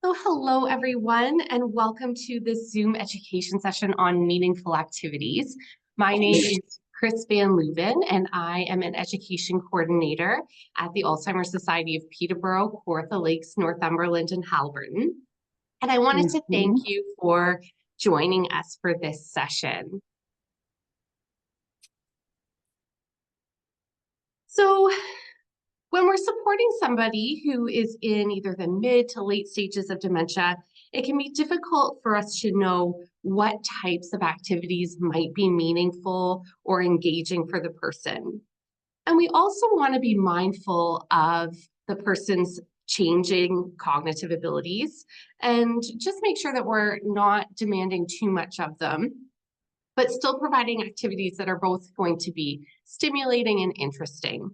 So hello, everyone, and welcome to this Zoom education session on meaningful activities. My name is Chris Van Leuven, and I am an education coordinator at the Alzheimer's Society of Peterborough, Kawartha Lakes, Northumberland, and Haliburton. And I wanted to thank you for joining us for this session. So when we're supporting somebody who is in either the mid to late stages of dementia, it can be difficult for us to know what types of activities might be meaningful or engaging for the person. And we also want to be mindful of the person's changing cognitive abilities and just make sure that we're not demanding too much of them, but still providing activities that are both going to be stimulating and interesting.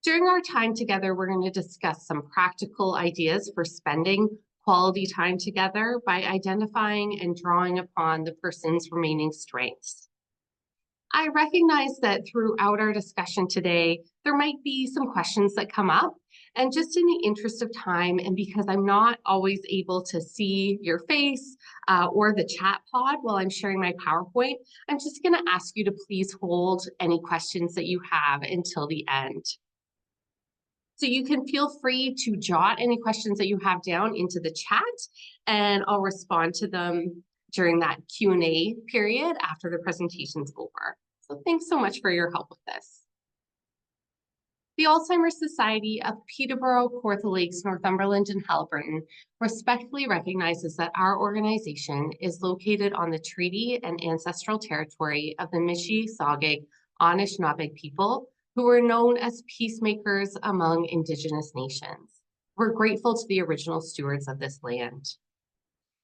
During our time together, we're going to discuss some practical ideas for spending quality time together by identifying and drawing upon the person's remaining strengths. I recognize that throughout our discussion today, there might be some questions that come up, and just in the interest of time, and because I'm not always able to see your face or the chat pod while I'm sharing my PowerPoint, I'm just going to ask you to please hold any questions that you have until the end. So you can feel free to jot any questions that you have down into the chat, and I'll respond to them during that Q&A period after the presentation's over. So thanks so much for your help with this. The Alzheimer's Society of Peterborough, Kawartha Lakes, Northumberland, and Haliburton respectfully recognizes that our organization is located on the treaty and ancestral territory of the Mishi-Saugig Anishinaabe people, who were known as peacemakers among Indigenous nations. We're grateful to the original stewards of this land.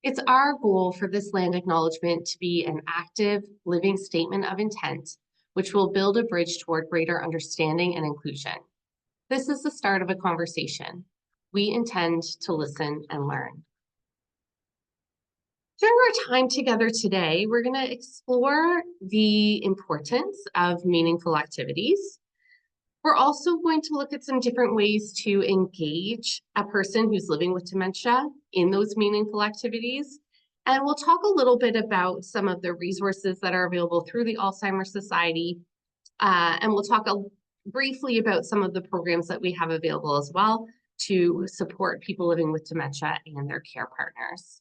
It's our goal for this land acknowledgement to be an active, living statement of intent, which will build a bridge toward greater understanding and inclusion. This is the start of a conversation. We intend to listen and learn. During our time together today, we're going to explore the importance of meaningful activities. We're also going to look at some different ways to engage a person who's living with dementia in those meaningful activities. And we'll talk a little bit about some of the resources that are available through the Alzheimer's Society. And we'll talk briefly about some of the programs that we have available as well to support people living with dementia and their care partners.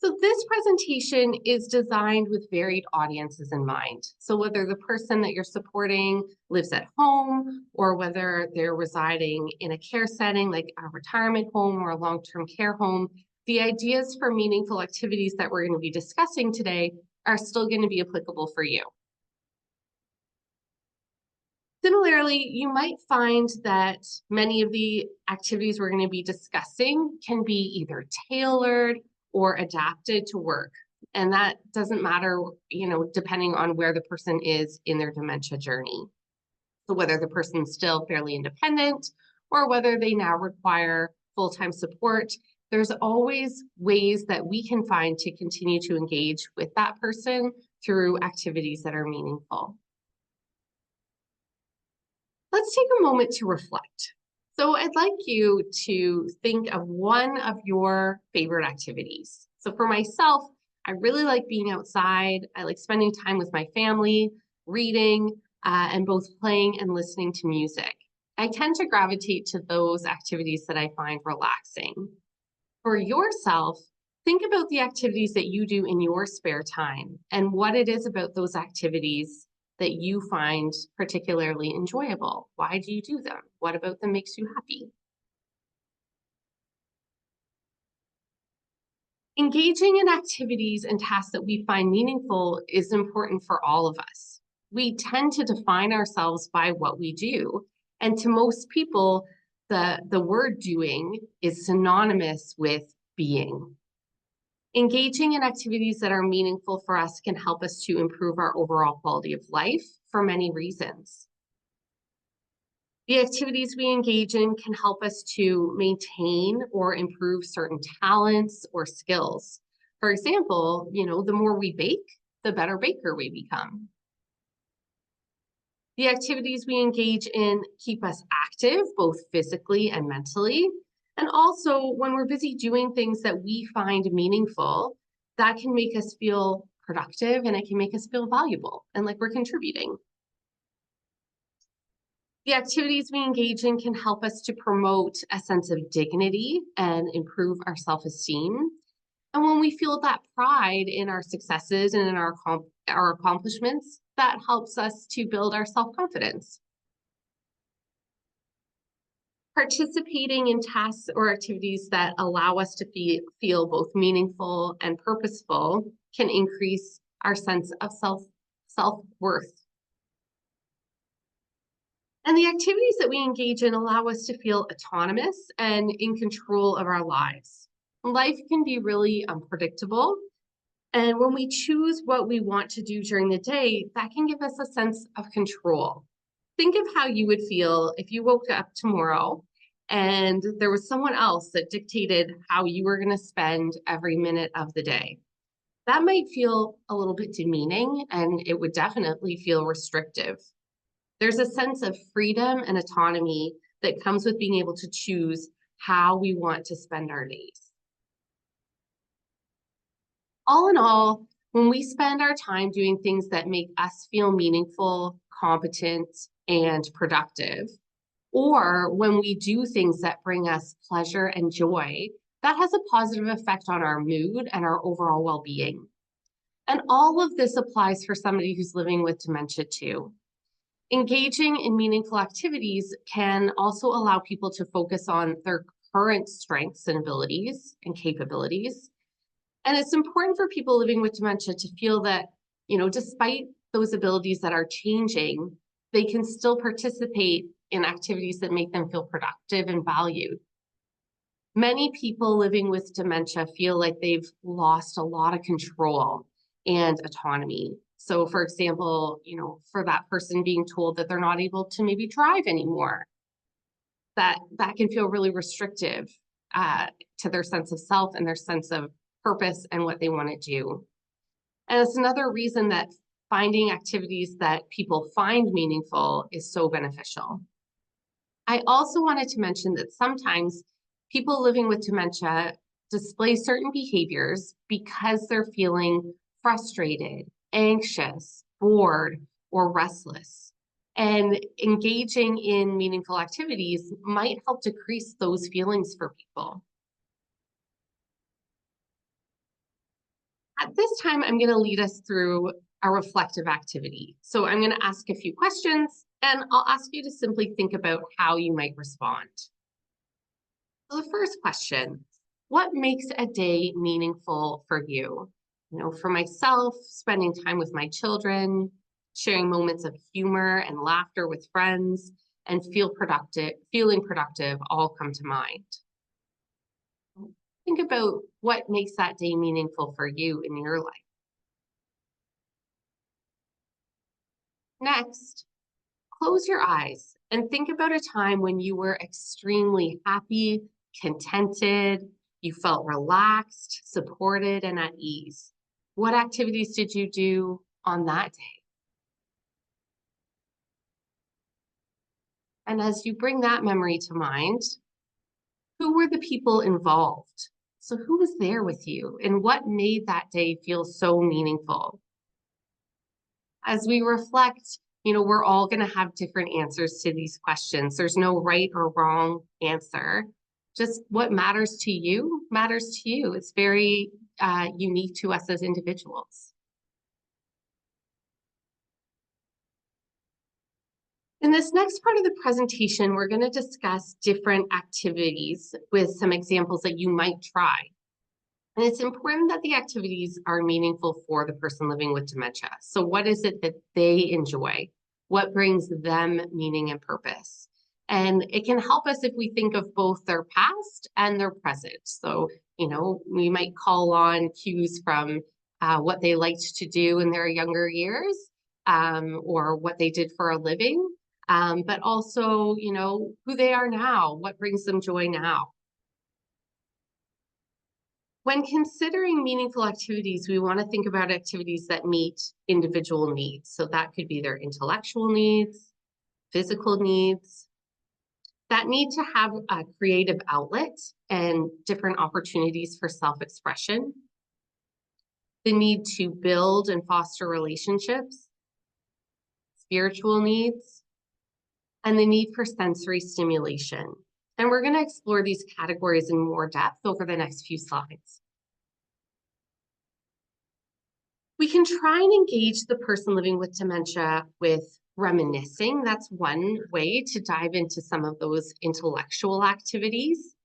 So this presentation is designed with varied audiences in mind. So whether the person that you're supporting lives at home or whether they're residing in a care setting like a retirement home or a long-term care home, the ideas for meaningful activities that we're going to be discussing today are still going to be applicable for you. Similarly, you might find that many of the activities we're going to be discussing can be either tailored or adapted to work. And that doesn't matter, depending on where the person is in their dementia journey. So whether the person's still fairly independent or whether they now require full-time support, there's always ways that we can find to continue to engage with that person through activities that are meaningful. Let's take a moment to reflect. So I'd like you to think of one of your favorite activities. So for myself, I really like being outside. I like spending time with my family, reading, and both playing and listening to music. I tend to gravitate to those activities that I find relaxing. For yourself, think about the activities that you do in your spare time and what it is about those activities that you find particularly enjoyable. Why do you do them? What about them makes you happy? Engaging in activities and tasks that we find meaningful is important for all of us. We tend to define ourselves by what we do. And to most people, the word doing is synonymous with being. Engaging in activities that are meaningful for us can help us to improve our overall quality of life for many reasons. The activities we engage in can help us to maintain or improve certain talents or skills. For example, the more we bake, the better baker we become. The activities we engage in keep us active, both physically and mentally. And also, when we're busy doing things that we find meaningful, that can make us feel productive and it can make us feel valuable and like we're contributing. The activities we engage in can help us to promote a sense of dignity and improve our self-esteem. And when we feel that pride in our successes and in our accomplishments, that helps us to build our self-confidence. Participating in tasks or activities that allow us to feel both meaningful and purposeful can increase our sense of self-worth. And the activities that we engage in allow us to feel autonomous and in control of our lives. Life can be really unpredictable. And when we choose what we want to do during the day, that can give us a sense of control. Think of how you would feel if you woke up tomorrow and there was someone else that dictated how you were going to spend every minute of the day. That might feel a little bit demeaning and it would definitely feel restrictive. There's a sense of freedom and autonomy that comes with being able to choose how we want to spend our days. All in all, when we spend our time doing things that make us feel meaningful, competent, and productive, or when we do things that bring us pleasure and joy, that has a positive effect on our mood and our overall well-being. And all of this applies for somebody who's living with dementia too. Engaging in meaningful activities can also allow people to focus on their current strengths and abilities and capabilities. And it's important for people living with dementia to feel that, despite those abilities that are changing, they can still participate in activities that make them feel productive and valued. Many people living with dementia feel like they've lost a lot of control and autonomy. So for example, for that person being told that they're not able to maybe drive anymore, that can feel really restrictive to their sense of self and their sense of purpose and what they want to do. And it's another reason that finding activities that people find meaningful is so beneficial. I also wanted to mention that sometimes people living with dementia display certain behaviors because they're feeling frustrated, anxious, bored, or restless. And engaging in meaningful activities might help decrease those feelings for people. At this time, I'm going to lead us through a reflective activity. So I'm going to ask a few questions, and I'll ask you to simply think about how you might respond. So the first question, what makes a day meaningful for you? For myself, spending time with my children, sharing moments of humor and laughter with friends, and feeling productive all come to mind. Think about what makes that day meaningful for you in your life. Next, close your eyes and think about a time when you were extremely happy, contented, you felt relaxed, supported, and at ease. What activities did you do on that day? And as you bring that memory to mind, who were the people involved? So who was there with you and what made that day feel so meaningful? As we reflect, we're all going to have different answers to these questions. There's no right or wrong answer. Just what matters to you matters to you. It's very unique to us as individuals. In this next part of the presentation, we're going to discuss different activities with some examples that you might try. And it's important that the activities are meaningful for the person living with dementia. So what is it that they enjoy? What brings them meaning and purpose? And it can help us if we think of both their past and their present. So, we might call on cues from what they liked to do in their younger years or what they did for a living, but also, who they are now, what brings them joy now. When considering meaningful activities, we want to think about activities that meet individual needs. So that could be their intellectual needs, physical needs, that need to have a creative outlet and different opportunities for self-expression, the need to build and foster relationships, spiritual needs, and the need for sensory stimulation. And we're going to explore these categories in more depth over the next few slides. We can try and engage the person living with dementia with reminiscing. That's one way to dive into some of those intellectual activities.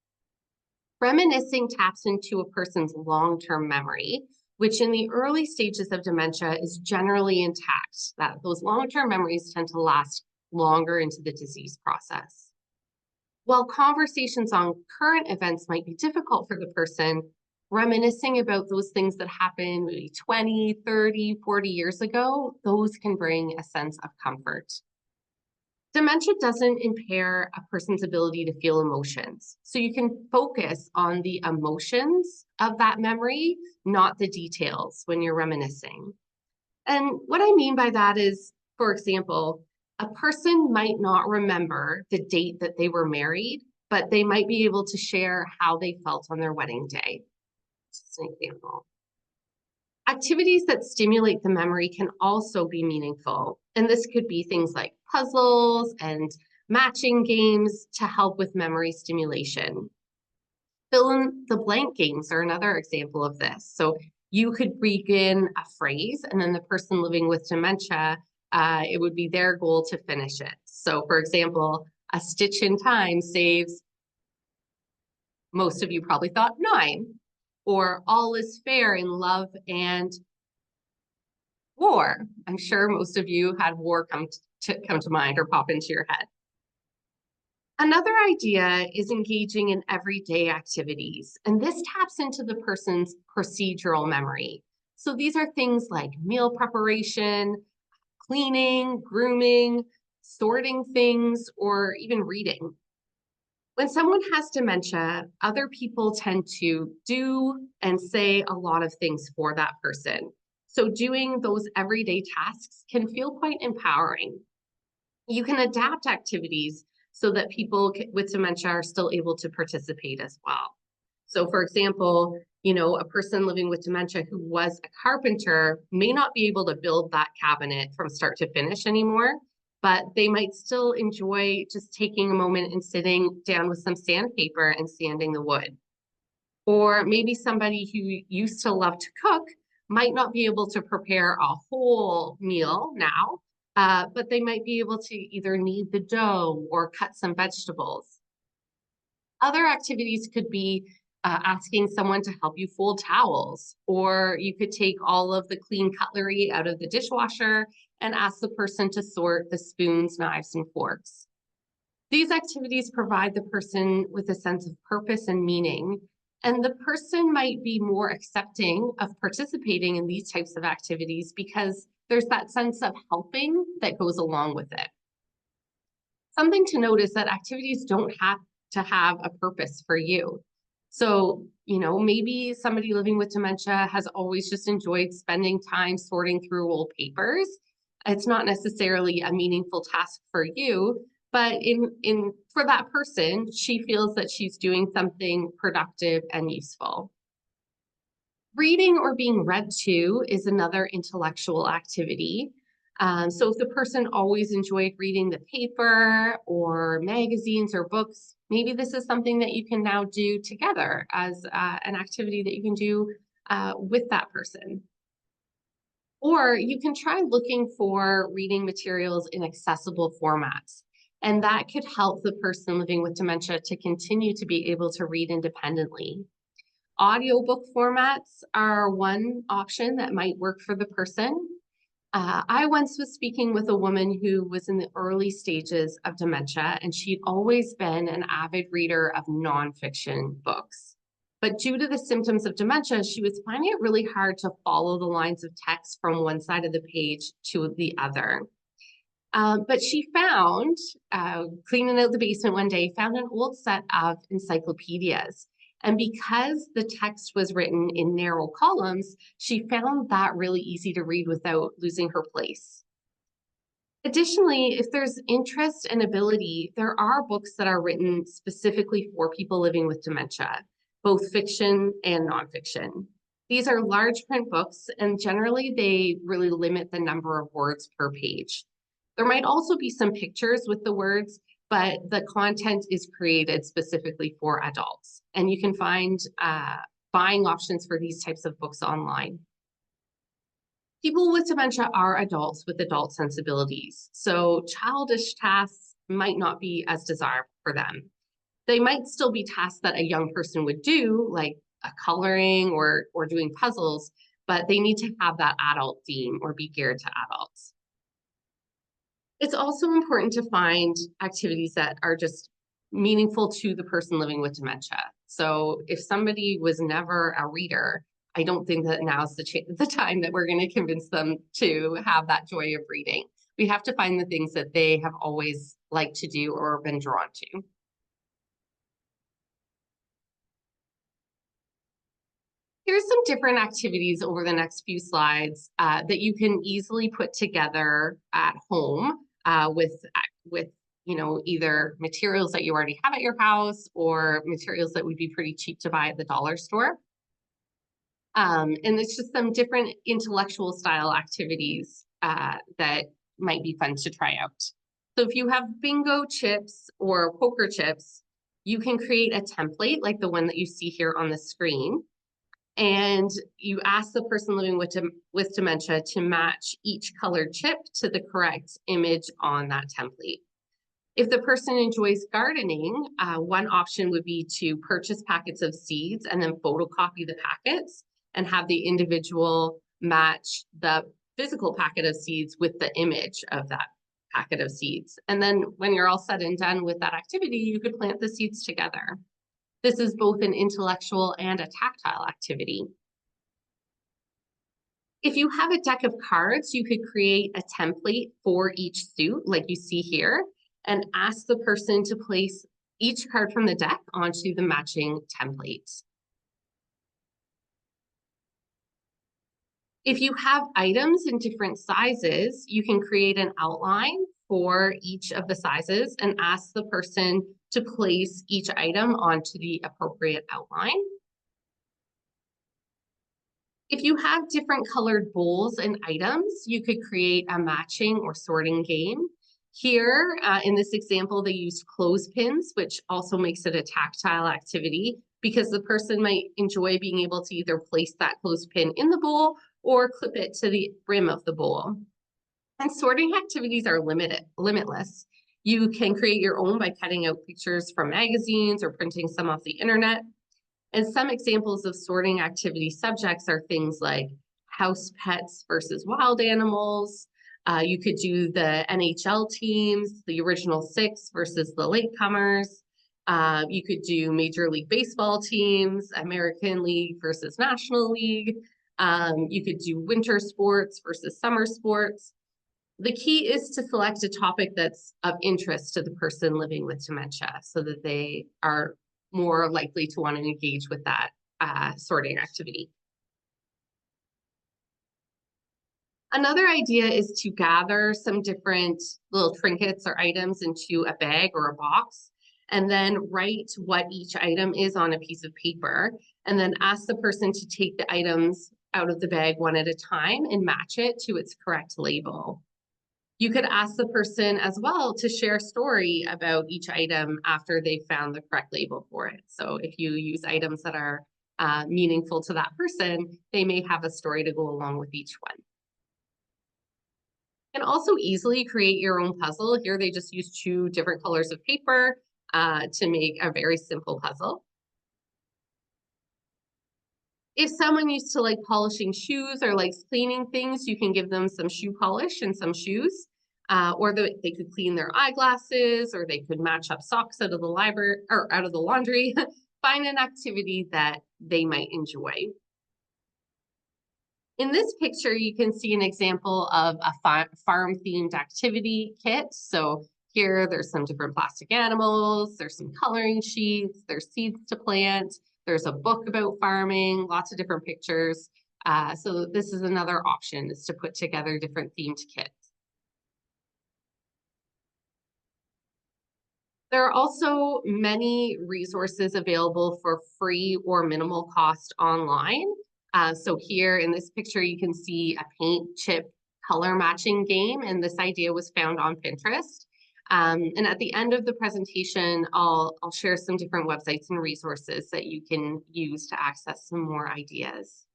Reminiscing taps into a person's long-term memory, which in the early stages of dementia is generally intact. That those long-term memories tend to last longer into the disease process. While conversations on current events might be difficult for the person, reminiscing about those things that happened maybe 20, 30, 40 years ago, those can bring a sense of comfort. Dementia doesn't impair a person's ability to feel emotions. So you can focus on the emotions of that memory, not the details when you're reminiscing. And what I mean by that is, for example, a person might not remember the date that they were married, but they might be able to share how they felt on their wedding day. Just an example. Activities that stimulate the memory can also be meaningful. And this could be things like puzzles and matching games to help with memory stimulation. Fill in the blank games are another example of this. So you could begin a phrase, and then the person living with dementia, it would be their goal to finish it. So for example, a stitch in time saves, most of you probably thought 9, or all is fair in love and war. I'm sure most of you had war come to mind or pop into your head. Another idea is engaging in everyday activities, and this taps into the person's procedural memory. So these are things like meal preparation, cleaning, grooming, sorting things, or even reading. When someone has dementia, other people tend to do and say a lot of things for that person. So doing those everyday tasks can feel quite empowering. You can adapt activities so that people with dementia are still able to participate as well. So for example, a person living with dementia who was a carpenter may not be able to build that cabinet from start to finish anymore, but they might still enjoy just taking a moment and sitting down with some sandpaper and sanding the wood. Or maybe somebody who used to love to cook might not be able to prepare a whole meal now, but they might be able to either knead the dough or cut some vegetables. Other activities could be asking someone to help you fold towels, or you could take all of the clean cutlery out of the dishwasher and ask the person to sort the spoons, knives, and forks. These activities provide the person with a sense of purpose and meaning, and the person might be more accepting of participating in these types of activities because there's that sense of helping that goes along with it. Something to note is that activities don't have to have a purpose for you. So, maybe somebody living with dementia has always just enjoyed spending time sorting through old papers. It's not necessarily a meaningful task for you, but for that person, she feels that she's doing something productive and useful. Reading or being read to is another intellectual activity. So if the person always enjoyed reading the paper or magazines or books, maybe this is something that you can now do together as an activity that you can do with that person. Or you can try looking for reading materials in accessible formats. And that could help the person living with dementia to continue to be able to read independently. Audiobook formats are one option that might work for the person. I once was speaking with a woman who was in the early stages of dementia, and she'd always been an avid reader of nonfiction books. But due to the symptoms of dementia, she was finding it really hard to follow the lines of text from one side of the page to the other. But she found, cleaning out the basement one day, found an old set of encyclopedias. And because the text was written in narrow columns, she found that really easy to read without losing her place. Additionally, if there's interest and ability, there are books that are written specifically for people living with dementia, both fiction and nonfiction. These are large print books, and generally they really limit the number of words per page. There might also be some pictures with the words, but the content is created specifically for adults. And you can find buying options for these types of books online. People with dementia are adults with adult sensibilities, so childish tasks might not be as desirable for them. They might still be tasks that a young person would do, like coloring or doing puzzles, but they need to have that adult theme or be geared to adults. It's also important to find activities that are just meaningful to the person living with dementia. So if somebody was never a reader, I don't think that now's the time that we're going to convince them to have that joy of reading. We have to find the things that they have always liked to do or been drawn to. Here's some different activities over the next few slides that you can easily put together at home with either materials that you already have at your house or materials that would be pretty cheap to buy at the dollar store. And it's just some different intellectual style activities that might be fun to try out. So if you have bingo chips or poker chips, you can create a template like the one that you see here on the screen. And you ask the person living with dementia to match each colored chip to the correct image on that template. If the person enjoys gardening, one option would be to purchase packets of seeds and then photocopy the packets and have the individual match the physical packet of seeds with the image of that packet of seeds. And then when you're all said and done with that activity, you could plant the seeds together. This is both an intellectual and a tactile activity. If you have a deck of cards, you could create a template for each suit, like you see here, and ask the person to place each card from the deck onto the matching template. If you have items in different sizes, you can create an outline for each of the sizes and ask the person to place each item onto the appropriate outline. If you have different colored bowls and items, you could create a matching or sorting game. Here, in this example, they used clothespins, which also makes it a tactile activity because the person might enjoy being able to either place that clothespin in the bowl or clip it to the rim of the bowl. And sorting activities are limitless. You can create your own by cutting out pictures from magazines or printing some off the internet. And some examples of sorting activity subjects are things like house pets versus wild animals. You could do the NHL teams, the original six versus the latecomers. You could do Major League Baseball teams, American League versus National League. You could do winter sports versus summer sports. The key is to select a topic that's of interest to the person living with dementia so that they are more likely to want to engage with that sorting activity. Another idea is to gather some different little trinkets or items into a bag or a box, and then write what each item is on a piece of paper, and then ask the person to take the items out of the bag one at a time and match it to its correct label. You could ask the person as well to share a story about each item after they've found the correct label for it. So if you use items that are meaningful to that person, they may have a story to go along with each one. You can also easily create your own puzzle. Here they just use 2 different colors of paper to make a very simple puzzle. If someone used to like polishing shoes or likes cleaning things, you can give them some shoe polish and some shoes. Or they could clean their eyeglasses, or they could match up socks out of the library or out of the laundry. Find an activity that they might enjoy. In this picture, you can see an example of a farm-themed activity kit. So here, there's some different plastic animals, there's some coloring sheets, there's seeds to plant, there's a book about farming, lots of different pictures. So this is another option, is to put together different themed kits. There are also many resources available for free or minimal cost online. So here in this picture, you can see a paint chip color matching game, and this idea was found on Pinterest. And at the end of the presentation, I'll share some different websites and resources that you can use to access some more ideas.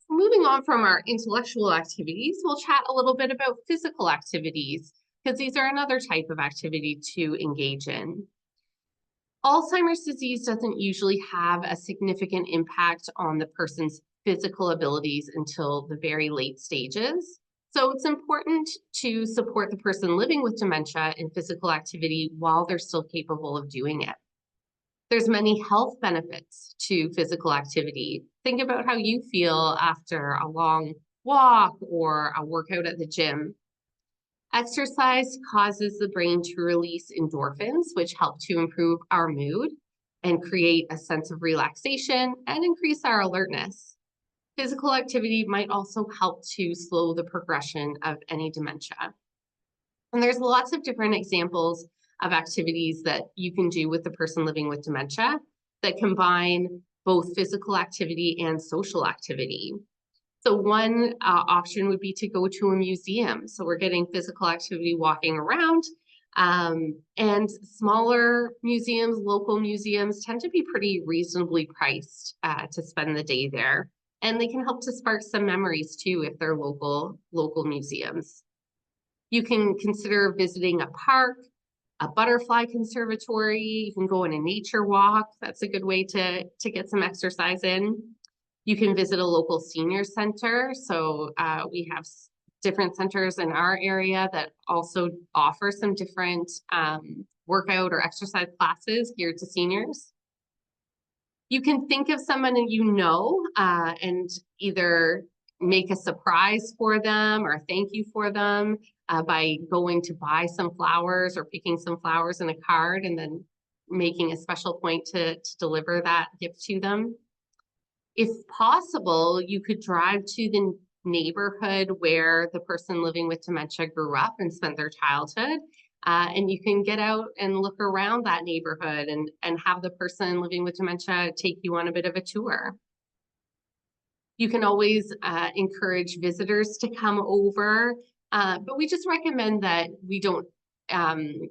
Moving on from our intellectual activities, we'll chat a little bit about physical activities, because these are another type of activity to engage in. Alzheimer's disease doesn't usually have a significant impact on the person's physical abilities until the very late stages. So it's important to support the person living with dementia in physical activity while they're still capable of doing it. There's many health benefits to physical activity. Think about how you feel after a long walk or a workout at the gym. Exercise causes the brain to release endorphins, which help to improve our mood and create a sense of relaxation and increase our alertness. Physical activity might also help to slow the progression of any dementia. And there's lots of different examples of activities that you can do with the person living with dementia that combine both physical activity and social activity. So one option would be to go to a museum. So we're getting physical activity walking around, and smaller museums, local museums tend to be pretty reasonably priced to spend the day there. And they can help to spark some memories too if they're local museums. You can consider visiting a park, a butterfly conservatory. You can go on a nature walk. That's a good way to get some exercise in. You can visit a local senior center. So we have different centers in our area that also offer some different workout or exercise classes geared to seniors. You can think of someone that you know and either make a surprise for them or thank you for them by going to buy some flowers or picking some flowers in a card and then making a special point to deliver that gift to them. If possible, you could drive to the neighborhood where the person living with dementia grew up and spent their childhood. And you can get out and look around that neighborhood and have the person living with dementia take you on a bit of a tour. You can always encourage visitors to come over, but we just recommend that we don't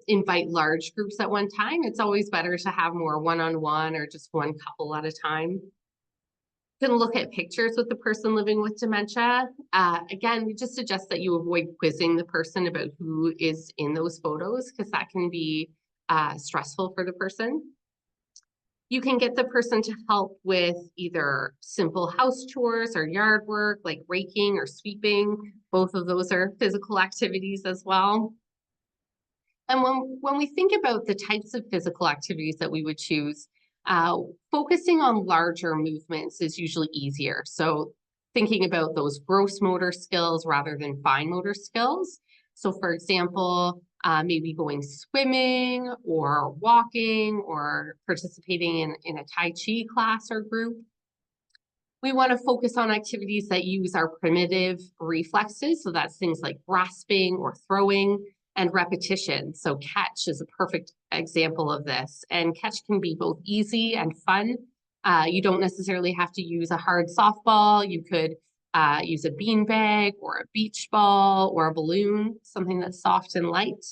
invite large groups at one time. It's always better to have more one-on-one or just one couple at a time. You can look at pictures with the person living with dementia. Again, we just suggest that you avoid quizzing the person about who is in those photos because that can be stressful for the person. You can get the person to help with either simple house chores or yard work like raking or sweeping. Both of those are physical activities as well. And when we think about the types of physical activities that we would choose, focusing on larger movements is usually easier. So thinking about those gross motor skills rather than fine motor skills. So for example, maybe going swimming or walking or participating in a Tai Chi class or group. We want to focus on activities that use our primitive reflexes. So that's things like grasping or throwing and repetition. So catch is a perfect example of this. And catch can be both easy and fun. You don't necessarily have to use a hard softball. You could use a beanbag or a beach ball or a balloon, something that's soft and light.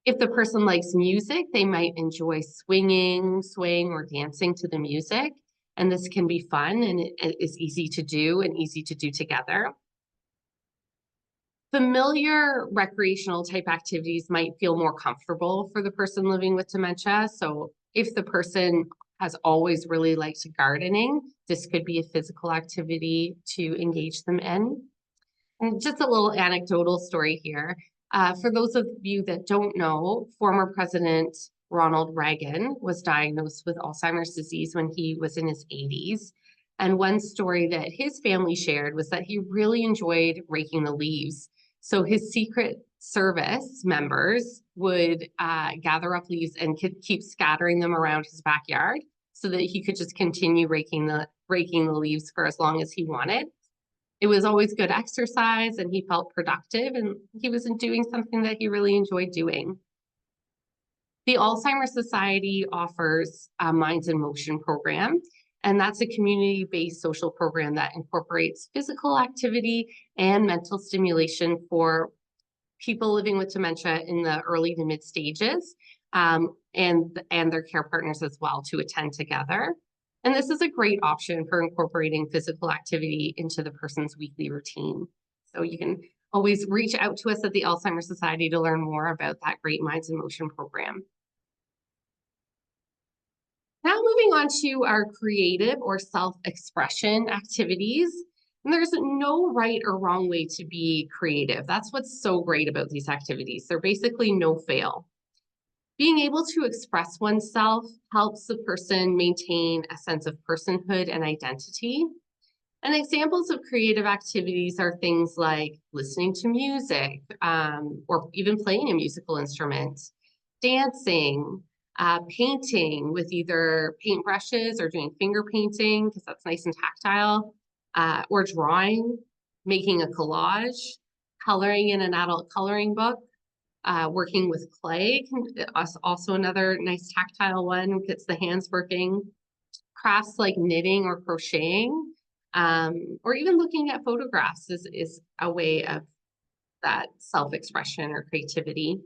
If the person likes music, they might enjoy swinging, swaying, or dancing to the music. And this can be fun and it is easy to do and easy to do together. Familiar recreational type activities might feel more comfortable for the person living with dementia. So if the person has always really liked gardening, this could be a physical activity to engage them in. And just a little anecdotal story here. For those of you that don't know, former President Ronald Reagan was diagnosed with Alzheimer's disease when he was in his 80s. And one story that his family shared was that he really enjoyed raking the leaves. So his Secret Service members would gather up leaves and could keep scattering them around his backyard so that he could just continue raking the leaves for as long as he wanted. It was always good exercise and he felt productive and he was doing something that he really enjoyed doing. The Alzheimer's Society offers a Minds in Motion program, and that's a community-based social program that incorporates physical activity and mental stimulation for people living with dementia in the early to mid stages, and their care partners as well to attend together. And this is a great option for incorporating physical activity into the person's weekly routine. So you can always reach out to us at the Alzheimer's Society to learn more about that great Minds in Motion program. Now moving on to our creative or self-expression activities. And there's no right or wrong way to be creative. That's what's so great about these activities. They're basically no fail. Being able to express oneself helps the person maintain a sense of personhood and identity. And examples of creative activities are things like listening to music, or even playing a musical instrument, dancing, painting with either paintbrushes or doing finger painting, because that's nice and tactile, or drawing, making a collage, coloring in an adult coloring book, working with clay, also another nice tactile one, gets the hands working. Crafts like knitting or crocheting, or even looking at photographs is a way of that self-expression or creativity.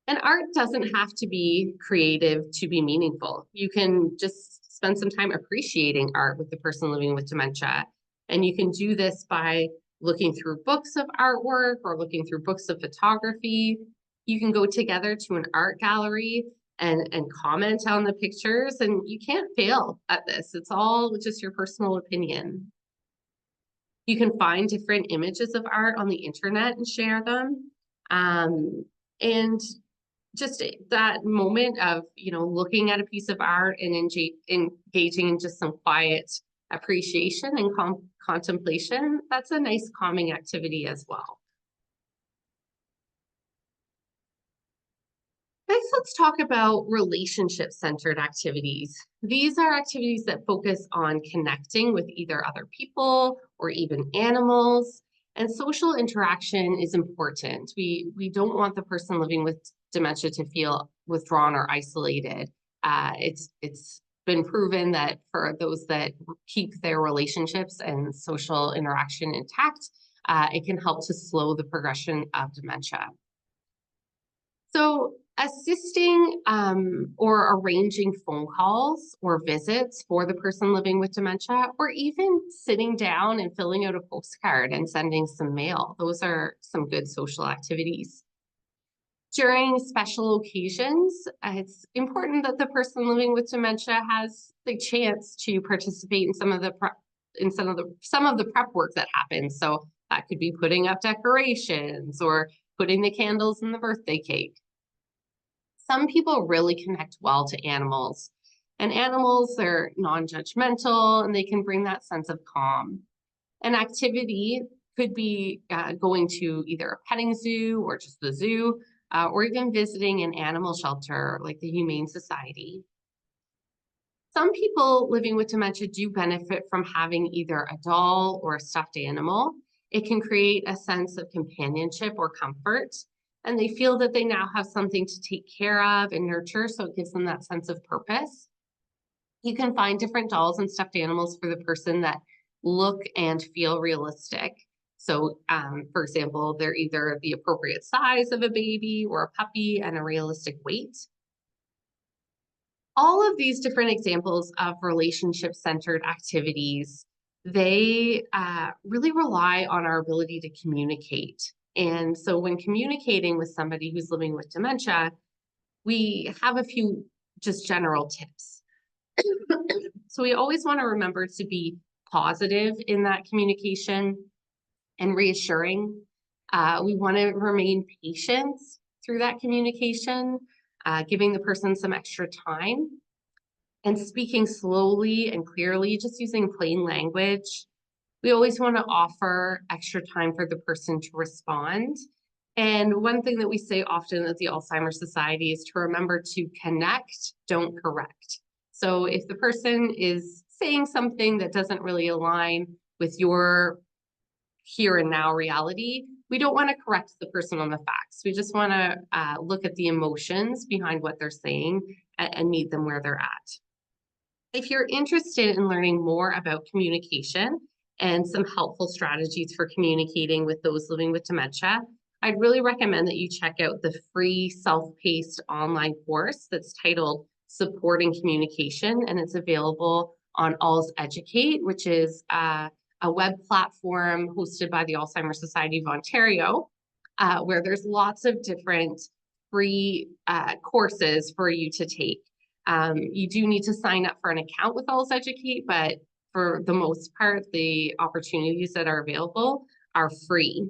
And art doesn't have to be creative to be meaningful. You can just spend some time appreciating art with the person living with dementia. And you can do this by looking through books of artwork or looking through books of photography. You can go together to an art gallery and comment on the pictures, and you can't fail at this. It's all just your personal opinion. You can find different images of art on the internet and share them. And just that moment of, looking at a piece of art and engaging in just some quiet appreciation and contemplation, that's a nice calming activity as well. Next, let's talk about relationship-centered activities. These are activities that focus on connecting with either other people or even animals. And social interaction is important. We don't want the person living with dementia to feel withdrawn or isolated. It's been proven that for those that keep their relationships and social interaction intact, it can help to slow the progression of dementia. So assisting or arranging phone calls or visits for the person living with dementia, or even sitting down and filling out a postcard and sending some mail. Those are some good social activities. During special occasions, it's important that the person living with dementia has the chance to participate in some of the prep work that happens. So that could be putting up decorations or putting the candles in the birthday cake. Some people really connect well to animals, and animals are non-judgmental and they can bring that sense of calm. An activity could be going to either a petting zoo or just the zoo, or even visiting an animal shelter like the Humane Society. Some people living with dementia do benefit from having either a doll or a stuffed animal. It can create a sense of companionship or comfort, and they feel that they now have something to take care of and nurture, so it gives them that sense of purpose. You can find different dolls and stuffed animals for the person that look and feel realistic. So, for example, they're either the appropriate size of a baby or a puppy and a realistic weight. All of these different examples of relationship-centered activities, they really rely on our ability to communicate. And so when communicating with somebody who's living with dementia, we have a few just general tips. So we always want to remember to be positive in that communication and reassuring. We want to remain patient through that communication, giving the person some extra time, and speaking slowly and clearly, just using plain language. We always want to offer extra time for the person to respond. And one thing that we say often at the Alzheimer's Society is to remember to connect, don't correct. So if the person is saying something that doesn't really align with your here and now reality, We don't want to correct the person on the facts. We just want to look at the emotions behind what they're saying and meet them where they're at. If you're interested in learning more about communication and some helpful strategies for communicating with those living with dementia, I'd really recommend that you check out the free self-paced online course that's titled Supporting Communication, and it's available on Alls Educate, which is a web platform hosted by the Alzheimer's Society of Ontario, where there's lots of different free courses for you to take. You do need to sign up for an account with Alls Educate, but for the most part, the opportunities that are available are free.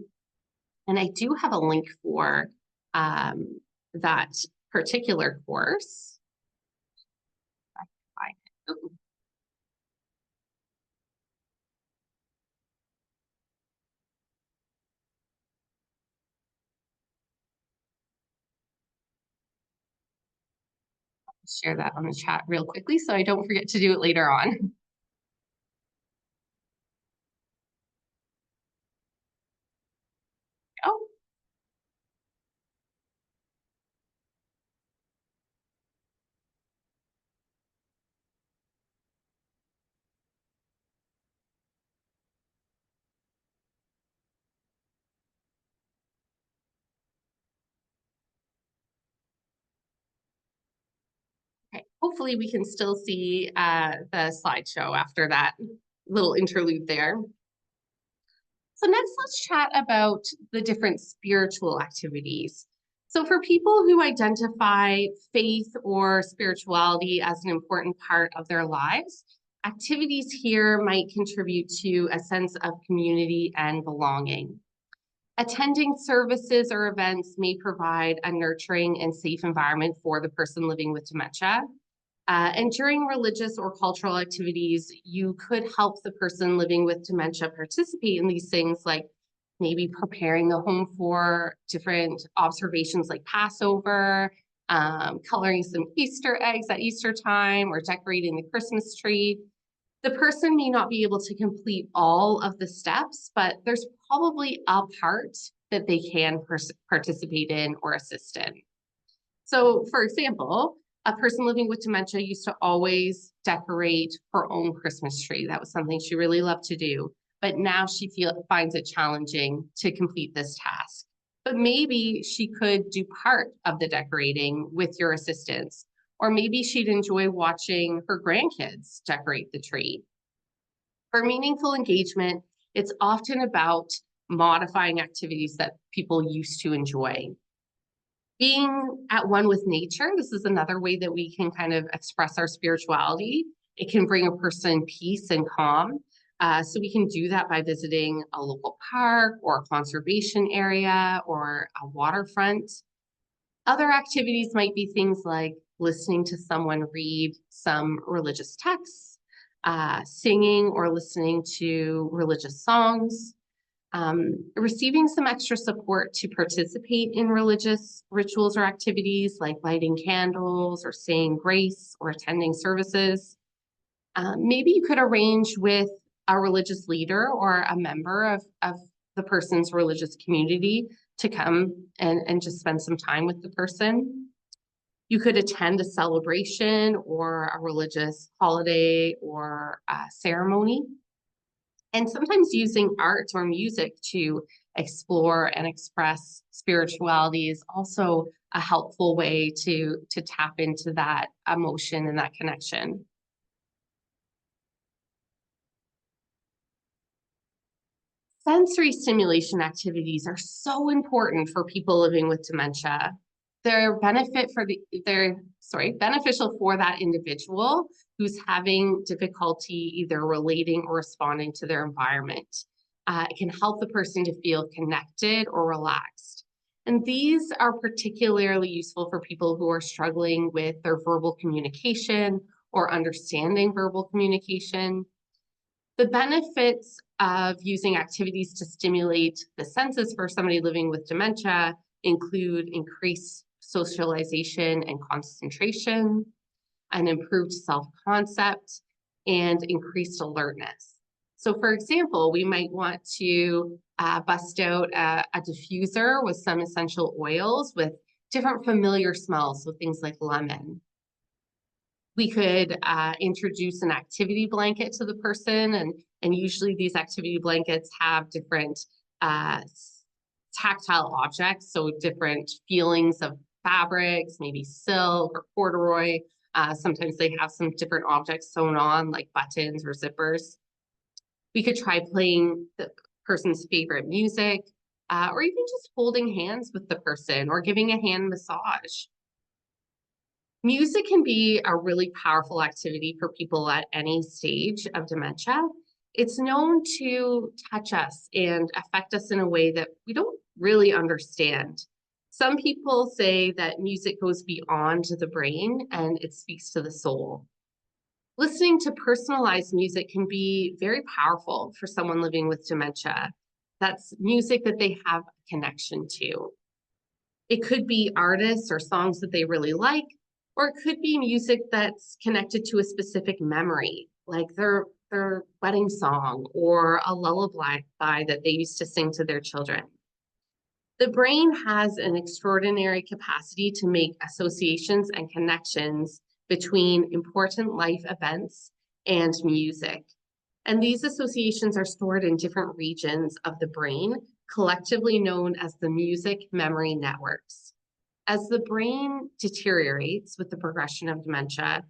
And I do have a link for that particular course. Share that on the chat real quickly so I don't forget to do it later on. Oh, okay. Hopefully we can still see the slideshow after that little interlude there. So next, let's chat about the different spiritual activities. So for people who identify faith or spirituality as an important part of their lives, activities here might contribute to a sense of community and belonging. Attending services or events may provide a nurturing and safe environment for the person living with dementia. And during religious or cultural activities, you could help the person living with dementia participate in these things, like maybe preparing the home for different observations like Passover, coloring some Easter eggs at Easter time, or decorating the Christmas tree. The person may not be able to complete all of the steps, but there's probably a part that they can participate in or assist in. So, for example, a person living with dementia used to always decorate her own Christmas tree. That was something she really loved to do. But now she finds it challenging to complete this task. But maybe she could do part of the decorating with your assistance. Or maybe she'd enjoy watching her grandkids decorate the tree. For meaningful engagement, it's often about modifying activities that people used to enjoy. Being at one with nature, this is another way that we can kind of express our spirituality. It can bring a person peace and calm. So we can do that by visiting a local park or a conservation area or a waterfront. Other activities might be things like listening to someone read some religious texts, singing or listening to religious songs, receiving some extra support to participate in religious rituals or activities like lighting candles or saying grace or attending services. Maybe you could arrange with a religious leader or a member of the person's religious community to come and just spend some time with the person. You could attend a celebration or a religious holiday or a ceremony. And sometimes using art or music to explore and express spirituality is also a helpful way to tap into that emotion and that connection. Sensory stimulation activities are so important for people living with dementia. They're beneficial for that individual who's having difficulty either relating or responding to their environment. It can help the person to feel connected or relaxed. And these are particularly useful for people who are struggling with their verbal communication or understanding verbal communication. The benefits of using activities to stimulate the senses for somebody living with dementia include increased socialization and concentration, an improved self-concept, and increased alertness. So for example, we might want to bust out a diffuser with some essential oils with different familiar smells, so things like lemon. We could introduce an activity blanket to the person, and usually these activity blankets have different uh, tactile objects, so different feelings of fabrics, maybe silk or corduroy. Sometimes they have some different objects sewn on, like buttons or zippers. We could try playing the person's favorite music, or even just holding hands with the person or giving a hand massage. Music can be a really powerful activity for people at any stage of dementia. It's known to touch us and affect us in a way that we don't really understand. Some people say that music goes beyond the brain and it speaks to the soul. Listening to personalized music can be very powerful for someone living with dementia. That's music that they have a connection to. It could be artists or songs that they really like, or it could be music that's connected to a specific memory, like their wedding song or a lullaby that they used to sing to their children. The brain has an extraordinary capacity to make associations and connections between important life events and music. And these associations are stored in different regions of the brain, collectively known as the music memory networks. As the brain deteriorates with the progression of dementia,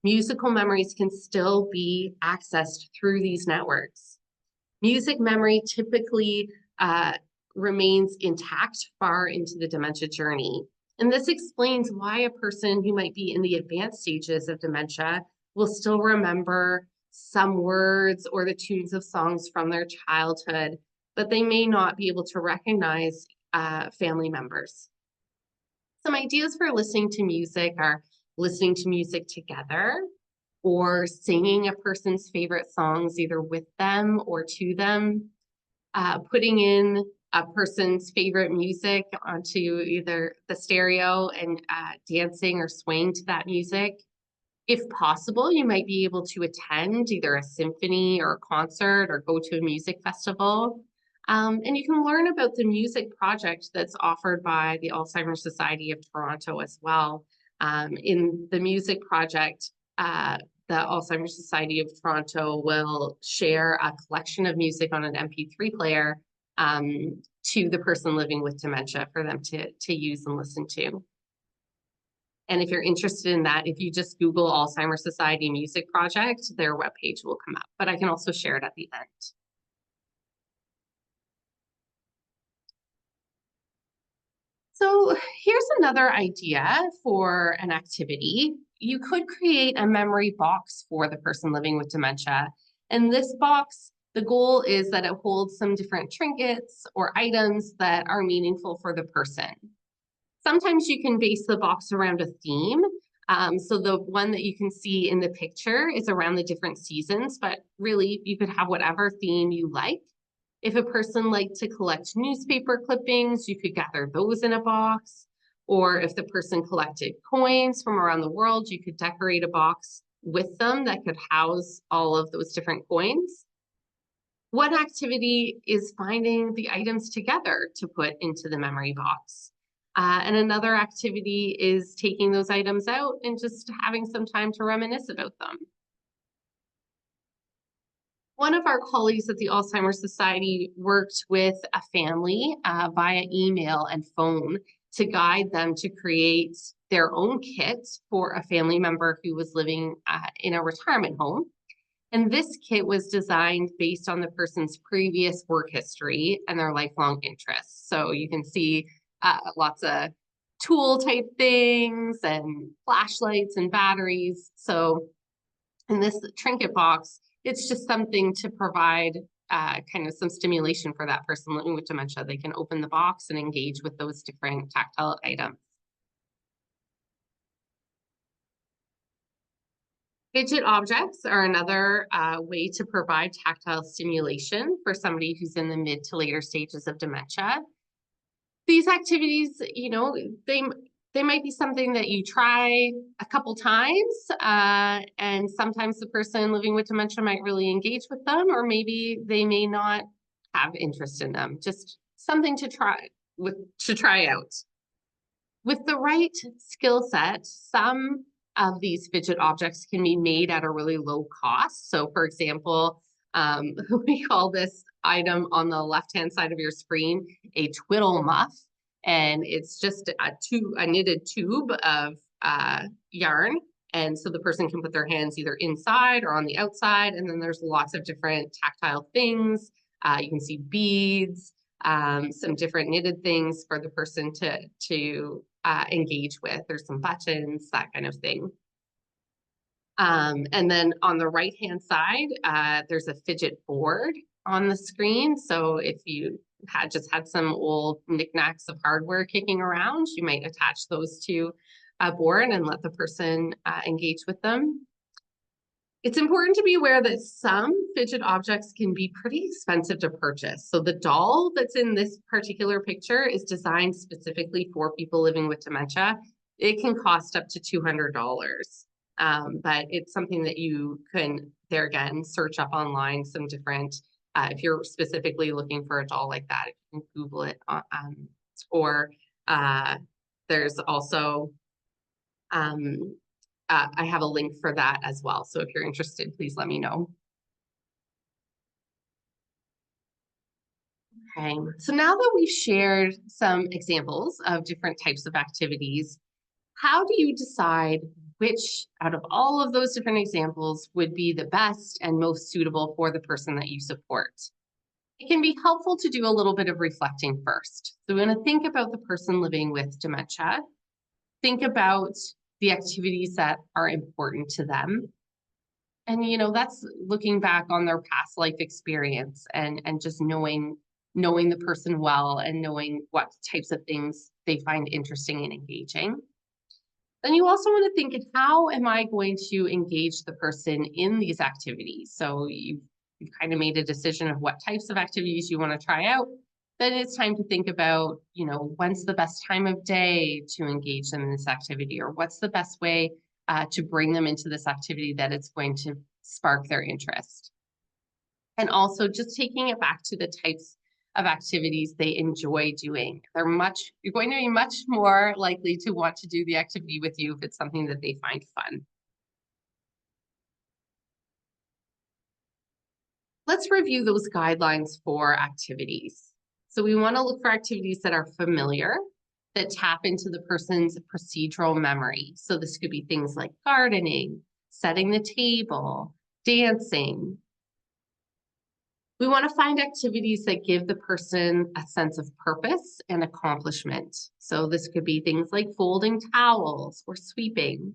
musical memories can still be accessed through these networks. Music memory typically remains intact far into the dementia journey. And this explains why a person who might be in the advanced stages of dementia will still remember some words or the tunes of songs from their childhood, but they may not be able to recognize family members. Some ideas for listening to music are listening to music together or singing a person's favorite songs either with them or to them, putting in a person's favorite music onto either the stereo and dancing or swaying to that music. If possible, you might be able to attend either a symphony or a concert or go to a music festival. And you can learn about the music project that's offered by the Alzheimer's Society of Toronto as well. In the music project, the Alzheimer's Society of Toronto will share a collection of music on an MP3 player to the person living with dementia for them to use and listen to. And if you're interested in that, if you just Google Alzheimer's Society Music Project, their webpage will come up, but I can also share it at the end. So here's another idea for an activity. You could create a memory box for the person living with dementia. And this box, the goal is that it holds some different trinkets or items that are meaningful for the person. Sometimes you can base the box around a theme. So the one that you can see in the picture is around the different seasons, but really you could have whatever theme you like. If a person liked to collect newspaper clippings, you could gather those in a box. Or if the person collected coins from around the world, you could decorate a box with them that could house all of those different coins. One activity is finding the items together to put into the memory box. And another activity is taking those items out and just having some time to reminisce about them. One of our colleagues at the Alzheimer's Society worked with a family via email and phone to guide them to create their own kit for a family member who was living in a retirement home. And this kit was designed based on the person's previous work history and their lifelong interests. So you can see lots of tool type things and flashlights and batteries. So in this trinket box, it's just something to provide kind of some stimulation for that person living with dementia. They can open the box and engage with those different tactile items. Fidget objects are another way to provide tactile stimulation for somebody who's in the mid to later stages of dementia. These activities, They might be something that you try a couple times, and sometimes the person living with dementia might really engage with them, or maybe they may not have interest in them. Just something to try out. With the right skill set, some of these fidget objects can be made at a really low cost. So for example, we call this item on the left-hand side of your screen a twiddle muff. And it's just a knitted tube of yarn. And so the person can put their hands either inside or on the outside. And then there's lots of different tactile things. You can see beads, some different knitted things for the person to engage with. There's some buttons, that kind of thing. And then on the right-hand side, there's a fidget board on the screen. So if you had some old knickknacks of hardware kicking around, you might attach those to a board and let the person engage with them. It's important to be aware that some fidget objects can be pretty expensive to purchase. So the doll that's in this particular picture is designed specifically for people living with dementia. It can cost up to $200. But it's something that you can, there again, search up online some different, if you're specifically looking for a doll like that, you can Google it. Or there's also, I have a link for that as well. So if you're interested, please let me know. Okay, so now that we've shared some examples of different types of activities, how do you decide which out of all of those different examples would be the best and most suitable for the person that you support? It can be helpful to do a little bit of reflecting first. So we're going to think about the person living with dementia. Think about the activities that are important to them. And, you know, that's looking back on their past life experience and just knowing the person well and knowing what types of things they find interesting and engaging. Then you also want to think of how am I going to engage the person in these activities? So you've kind of made a decision of what types of activities you want to try out. Then it's time to think about, you know, when's the best time of day to engage them in this activity, or what's the best way to bring them into this activity that it's going to spark their interest. And also just taking it back to the types of activities they enjoy doing. You're going to be much more likely to want to do the activity with you if it's something that they find fun. Let's review those guidelines for activities. So we want to look for activities that are familiar, that tap into the person's procedural memory. So this could be things like gardening, setting the table, dancing. We want to find activities that give the person a sense of purpose and accomplishment. So this could be things like folding towels or sweeping.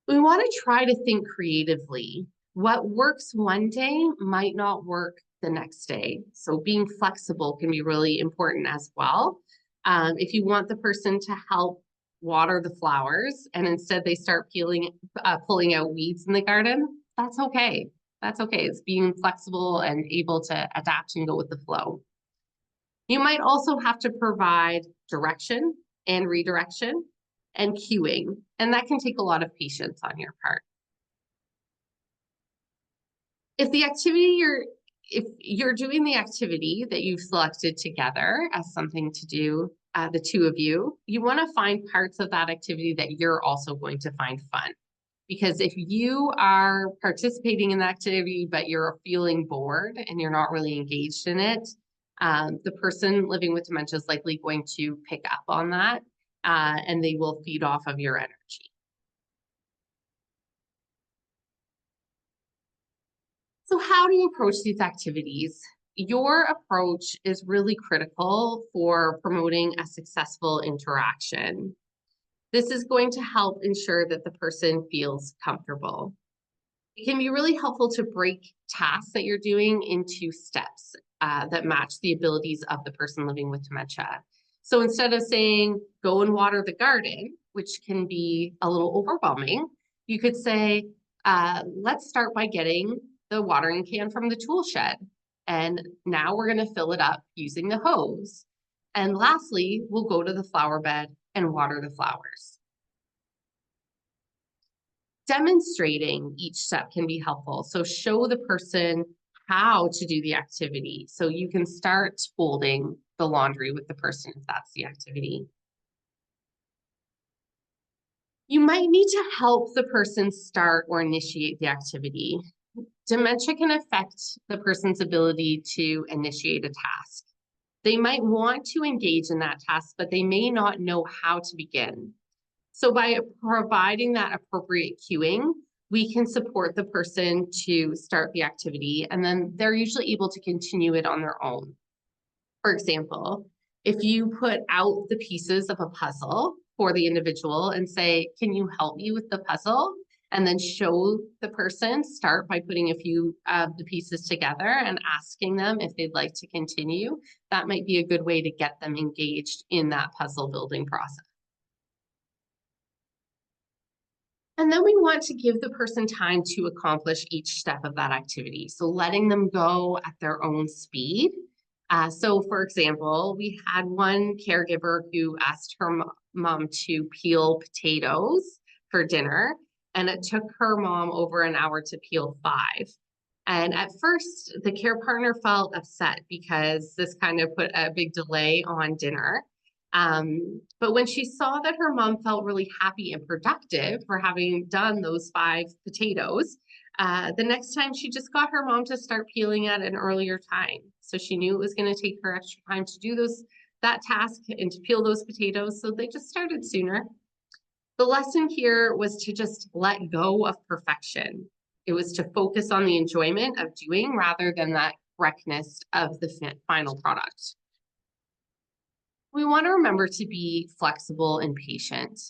We want to try to think creatively. What works one day might not work the next day. So being flexible can be really important as well. If you want the person to help water the flowers and instead they start pulling out weeds in the garden, that's okay. That's okay. It's being flexible and able to adapt and go with the flow. You might also have to provide direction and redirection and cueing, and that can take a lot of patience on your part. If you're doing the activity that you've selected together as something to do, the two of you, you want to find parts of that activity that you're also going to find fun. Because if you are participating in the activity, but you're feeling bored and you're not really engaged in it, the person living with dementia is likely going to pick up on that, and they will feed off of your energy. So how do you approach these activities? Your approach is really critical for promoting a successful interaction. This is going to help ensure that the person feels comfortable. It can be really helpful to break tasks that you're doing into steps that match the abilities of the person living with dementia. So instead of saying, go and water the garden, which can be a little overwhelming, you could say, let's start by getting the watering can from the tool shed. And now we're going to fill it up using the hose. And lastly, we'll go to the flower bed and water the flowers. Demonstrating each step can be helpful. So show the person how to do the activity. So you can start folding the laundry with the person if that's the activity. You might need to help the person start or initiate the activity. Dementia can affect the person's ability to initiate a task. They might want to engage in that task, but they may not know how to begin. So by providing that appropriate cueing, we can support the person to start the activity, and then they're usually able to continue it on their own. For example, if you put out the pieces of a puzzle for the individual and say, can you help me with the puzzle? And then show the person, start by putting a few of the pieces together and asking them if they'd like to continue. That might be a good way to get them engaged in that puzzle building process. And then we want to give the person time to accomplish each step of that activity. So letting them go at their own speed. So for example, we had one caregiver who asked her mom to peel potatoes for dinner, and it took her mom over an hour to peel 5. And at first, the care partner felt upset because this kind of put a big delay on dinner. But when she saw that her mom felt really happy and productive for having done those 5 potatoes, the next time she just got her mom to start peeling at an earlier time. So she knew it was going to take her extra time to do that task and to peel those potatoes. So they just started sooner. The lesson here was to just let go of perfection. It was to focus on the enjoyment of doing rather than that correctness of the final product. We want to remember to be flexible and patient.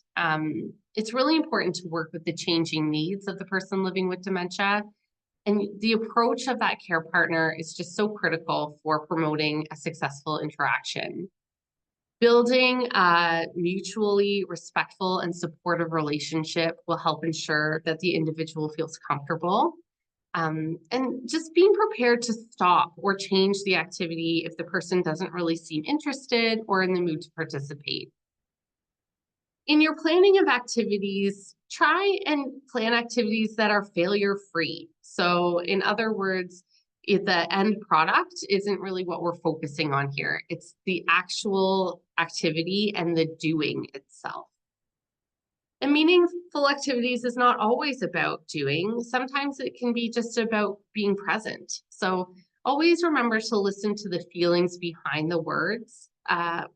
It's really important to work with the changing needs of the person living with dementia. And the approach of that care partner is just so critical for promoting a successful interaction. Building a mutually respectful and supportive relationship will help ensure that the individual feels comfortable. And just being prepared to stop or change the activity if the person doesn't really seem interested or in the mood to participate. In your planning of activities, try and plan activities that are failure-free. So in other words, if the end product isn't really what we're focusing on here. It's the actual activity and the doing itself. And meaningful activities is not always about doing. Sometimes it can be just about being present. So always remember to listen to the feelings behind the words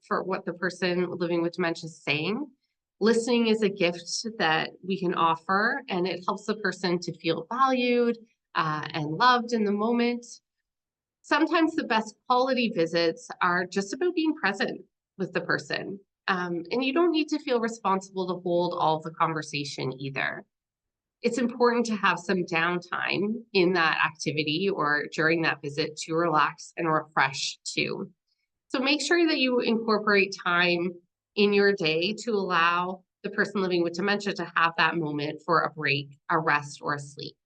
for what the person living with dementia is saying. Listening is a gift that we can offer, and it helps the person to feel valued and loved in the moment. Sometimes the best quality visits are just about being present with the person. And you don't need to feel responsible to hold all of the conversation either. It's important to have some downtime in that activity or during that visit to relax and refresh too. So make sure that you incorporate time in your day to allow the person living with dementia to have that moment for a break, a rest, or a sleep.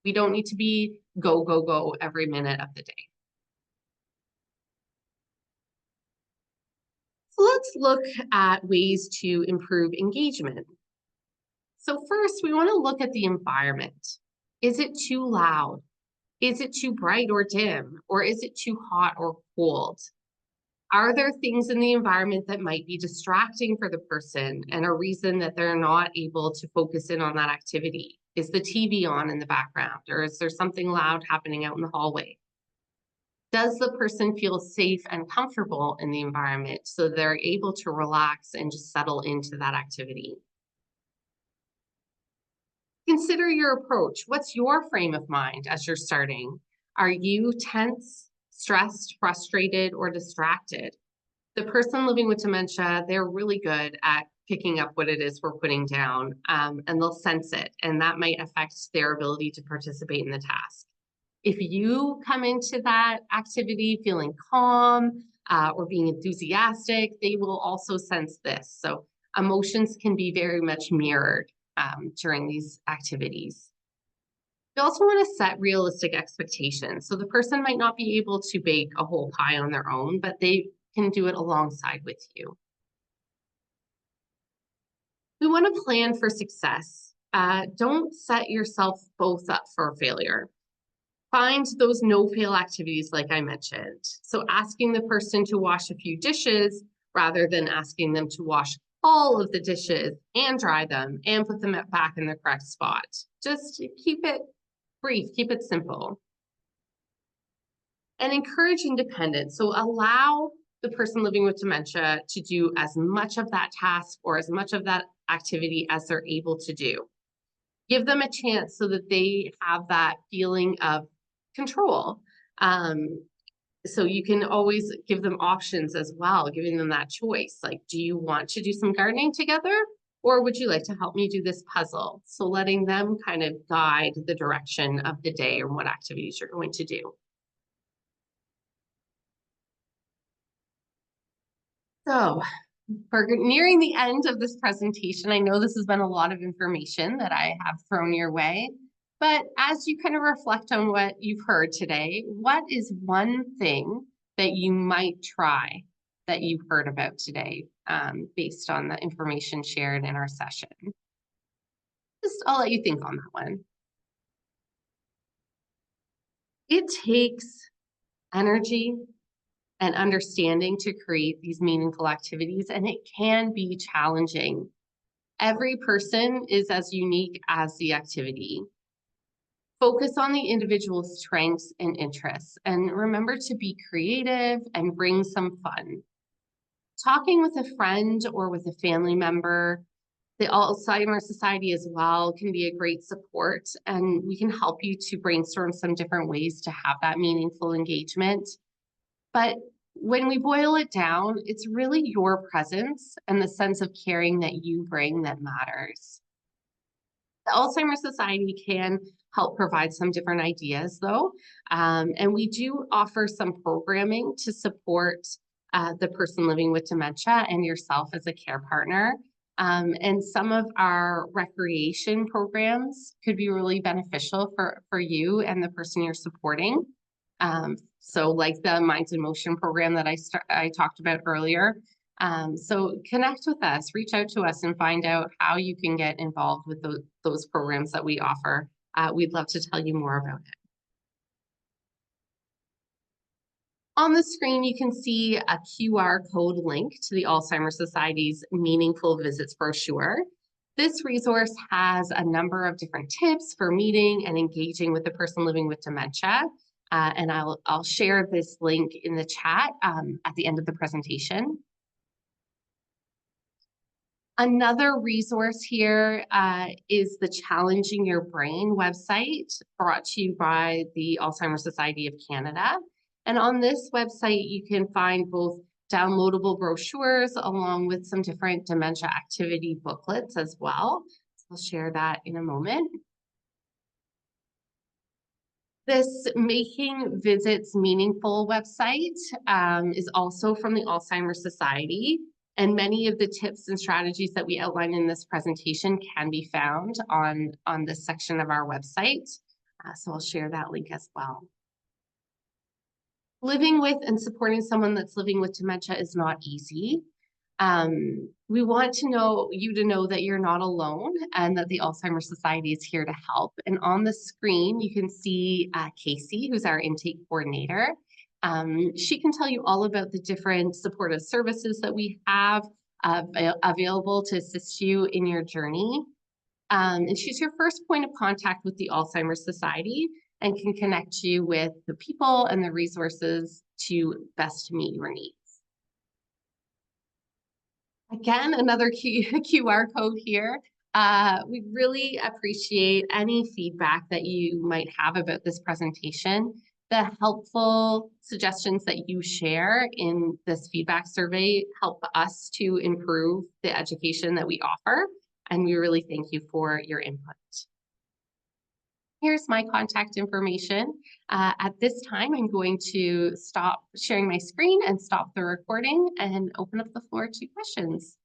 We don't need to be go, go, go every minute of the day. So let's look at ways to improve engagement. So first, we want to look at the environment. Is it too loud? Is it too bright or dim? Or is it too hot or cold? Are there things in the environment that might be distracting for the person and a reason that they're not able to focus in on that activity? Is the TV on in the background, or is there something loud happening out in the hallway? Does the person feel safe and comfortable in the environment so they're able to relax and just settle into that activity? Consider your approach. What's your frame of mind as you're starting? Are you tense, stressed, frustrated, or distracted? The person living with dementia, they're really good at picking up what it is we're putting down, and they'll sense it, and that might affect their ability to participate in the task. If you come into that activity feeling calm or being enthusiastic, they will also sense this. So emotions can be very much mirrored during these activities. You also want to set realistic expectations. So the person might not be able to bake a whole pie on their own, but they can do it alongside with you. We want to plan for success. Don't set yourself both up for failure. Find those no-fail activities like I mentioned. So asking the person to wash a few dishes rather than asking them to wash all of the dishes and dry them and put them back in the correct spot. Just keep it brief, keep it simple. And encourage independence. So allow the person living with dementia to do as much of that task or as much of that activity as they're able to do. Give them a chance so that they have that feeling of control. So you can always give them options as well, giving them that choice. Like, do you want to do some gardening together? Or would you like to help me do this puzzle? So letting them kind of guide the direction of the day or what activities you're going to do. So we're nearing the end of this presentation. I know this has been a lot of information that I have thrown your way, but as you kind of reflect on what you've heard today, what is one thing that you might try that you've heard about today based on the information shared in our session? I'll let you think on that one. It takes energy and understanding to create these meaningful activities, and it can be challenging. Every person is as unique as the activity. Focus on the individual's strengths and interests, and remember to be creative and bring some fun. Talking with a friend or with a family member, the Alzheimer's Society as well can be a great support, and we can help you to brainstorm some different ways to have that meaningful engagement. But when we boil it down, it's really your presence and the sense of caring that you bring that matters. The Alzheimer's Society can help provide some different ideas though. And we do offer some programming to support the person living with dementia and yourself as a care partner. And some of our recreation programs could be really beneficial for you and the person you're supporting. So like the Minds in Motion program that I talked about earlier. So connect with us, reach out to us and find out how you can get involved with those programs that we offer. We'd love to tell you more about it. On the screen, you can see a QR code link to the Alzheimer's Society's Meaningful Visits brochure. This resource has a number of different tips for meeting and engaging with the person living with dementia. And I'll share this link in the chat at the end of the presentation. Another resource here is the Challenging Your Brain website, brought to you by the Alzheimer's Society of Canada. And on this website, you can find both downloadable brochures along with some different dementia activity booklets as well. So I'll share that in a moment. This Making Visits Meaningful website is also from the Alzheimer's Society, and many of the tips and strategies that we outline in this presentation can be found on this section of our website. So I'll share that link as well. Living with and supporting someone that's living with dementia is not easy. We want you to know that you're not alone and that the Alzheimer's Society is here to help. And on the screen, you can see Casey, who's our intake coordinator. She can tell you all about the different supportive services that we have available to assist you in your journey. And she's your first point of contact with the Alzheimer's Society and can connect you with the people and the resources to best meet your needs. Again, another QR code here. We really appreciate any feedback that you might have about this presentation. The helpful suggestions that you share in this feedback survey help us to improve the education that we offer, and we really thank you for your input. Here's my contact information. At this time, I'm going to stop sharing my screen and stop the recording and open up the floor to questions.